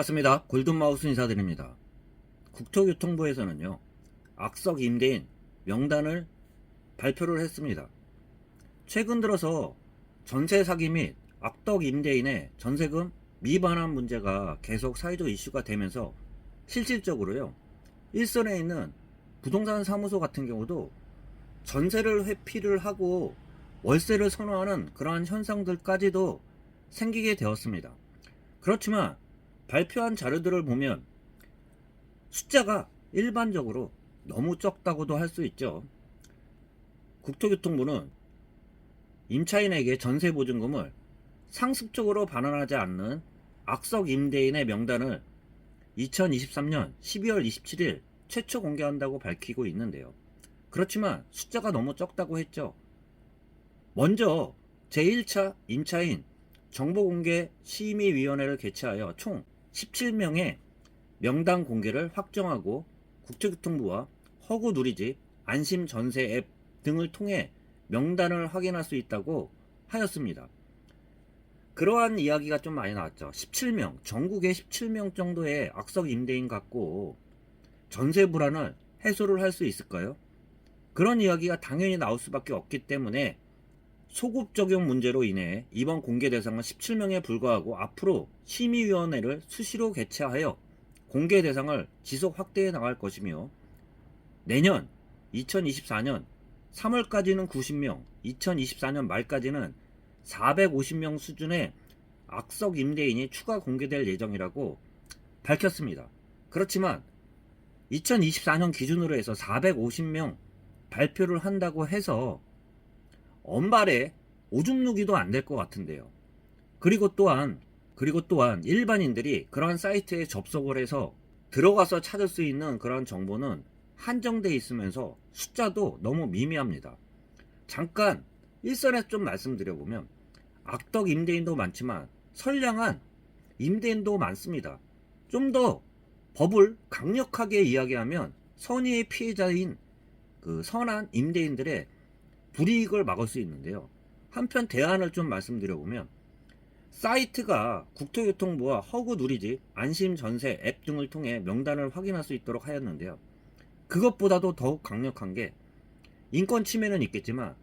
반갑습니다. 골든마우스 인사드립니다. 국토교통부에서는요, 악석 임대인 명단을 발표를 했습니다. 최근 들어서 전세 사기 및 악덕 임대인의 전세금 미반환 문제가 계속 사회적 이슈가 되면서 실질적으로요, 일선에 있는 부동산 사무소 같은 경우도 전세를 회피를 하고 월세를 선호하는 그러한 현상들까지도 생기게 되었습니다. 그렇지만 발표한 자료들을 보면 숫자가 일반적으로 너무 적다고도 할 수 있죠. 국토교통부는 임차인에게 전세보증금을 상습적으로 반환하지 않는 악석 임대인의 명단을 2023년 12월 27일 최초 공개한다고 밝히고 있는데요. 그렇지만 숫자가 너무 적다고 했죠. 먼저 제1차 임차인 정보공개심의위원회를 개최하여 총 17명의 명단 공개를 확정하고 국토교통부와 허구 누리집, 안심 전세 앱 등을 통해 명단을 확인할 수 있다고 하였습니다. 그러한 이야기가 좀 많이 나왔죠. 17명, 전국에 17명 정도의 악석 임대인 갖고 전세 불안을 해소를 할 수 있을까요? 그런 이야기가 당연히 나올 수밖에 없기 때문에 소급 적용 문제로 인해 이번 공개 대상은 17명에 불과하고 앞으로 심의위원회를 수시로 개최하여 공개 대상을 지속 확대해 나갈 것이며 내년 2024년 3월까지는 90명, 2024년 말까지는 450명 수준의 악석 임대인이 추가 공개될 예정이라고 밝혔습니다. 그렇지만 2024년 기준으로 해서 450명 발표를 한다고 해서 언발에 오줌 누기도 안 될 것 같은데요. 그리고 또한 일반인들이 그러한 사이트에 접속을 해서 들어가서 찾을 수 있는 그런 정보는 한정돼 있으면서 숫자도 너무 미미합니다. 잠깐 일선에서 좀 말씀드려보면 악덕 임대인도 많지만 선량한 임대인도 많습니다. 좀 더 법을 강력하게 이야기하면 선의의 피해자인 그 선한 임대인들의 불이익을 막을 수 있는데요. 한편 대안을 좀 말씀드려보면 사이트가 국토교통부와 허구 누리집, 안심 전세 앱 등을 통해 명단을 확인할 수 있도록 하였는데요. 그것보다도 더욱 강력한 게 인권 침해는 있겠지만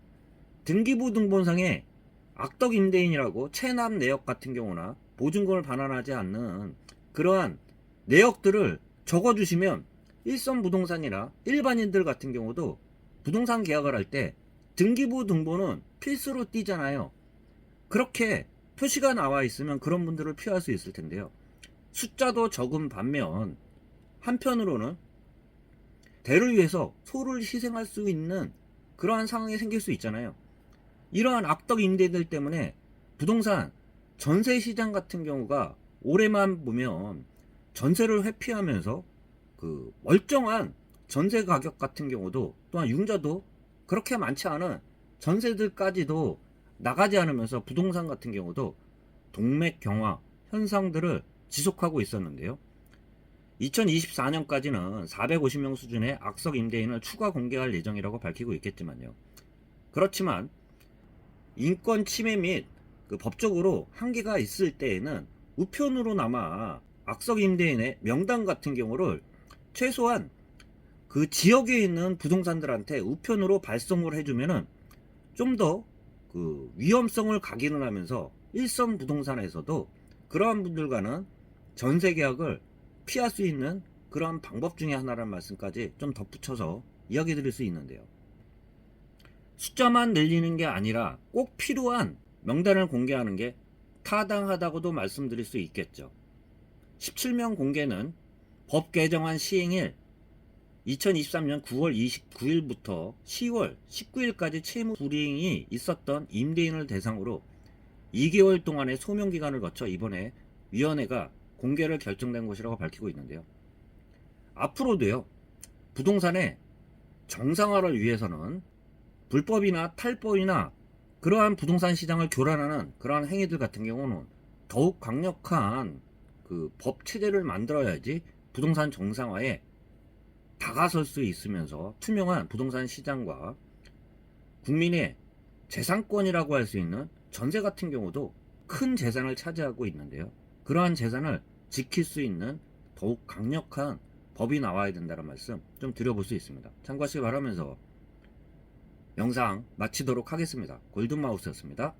등기부 등본상에 악덕 임대인이라고 체납 내역 같은 경우나 보증금을 반환하지 않는 그러한 내역들을 적어주시면 일선 부동산이나 일반인들 같은 경우도 부동산 계약을 할 때 등기부 등본은 필수로 띄잖아요. 그렇게 표시가 나와 있으면 그런 분들을 피할 수 있을 텐데요. 숫자도 적은 반면 한편으로는 대를 위해서 소를 희생할 수 있는 그러한 상황이 생길 수 있잖아요. 이러한 악덕 임대인들 때문에 부동산 전세 시장 같은 경우가 올해만 보면 전세를 회피하면서 그 멀쩡한 전세 가격 같은 경우도 또한 융자도 그렇게 많지 않은 전세들까지도 나가지 않으면서 부동산 같은 경우도 동맥 경화 현상들을 지속하고 있었는데요. 2024년까지는 450명 수준의 악석 임대인을 추가 공개할 예정이라고 밝히고 있겠지만요. 그렇지만 인권 침해 및 그 법적으로 한계가 있을 때에는 우편으로나마 악석 임대인의 명단 같은 경우를 최소한 그 지역에 있는 부동산들한테 우편으로 발송을 해주면은 좀 더 그 위험성을 각인을 하면서 일선 부동산에서도 그러한 분들과는 전세 계약을 피할 수 있는 그러한 방법 중에 하나라는 말씀까지 좀 덧붙여서 이야기 드릴 수 있는데요. 숫자만 늘리는 게 아니라 꼭 필요한 명단을 공개하는 게 타당하다고도 말씀드릴 수 있겠죠. 17명 공개는 법 개정안 시행일 2023년 9월 29일부터 10월 19일까지 채무 불이행이 있었던 임대인을 대상으로 2개월 동안의 소명기간을 거쳐 이번에 위원회가 공개를 결정된 것이라고 밝히고 있는데요. 앞으로도요, 부동산의 정상화를 위해서는 불법이나 탈법이나 그러한 부동산 시장을 교란하는 그러한 행위들 같은 경우는 더욱 강력한 그 법 체제를 만들어야지 부동산 정상화에 다가설 수 있으면서 투명한 부동산 시장과 국민의 재산권이라고 할 수 있는 전세 같은 경우도 큰 재산을 차지하고 있는데요. 그러한 재산을 지킬 수 있는 더욱 강력한 법이 나와야 된다는 말씀 좀 드려볼 수 있습니다. 참고하시기 바라면서 영상 마치도록 하겠습니다. 골든마우스였습니다.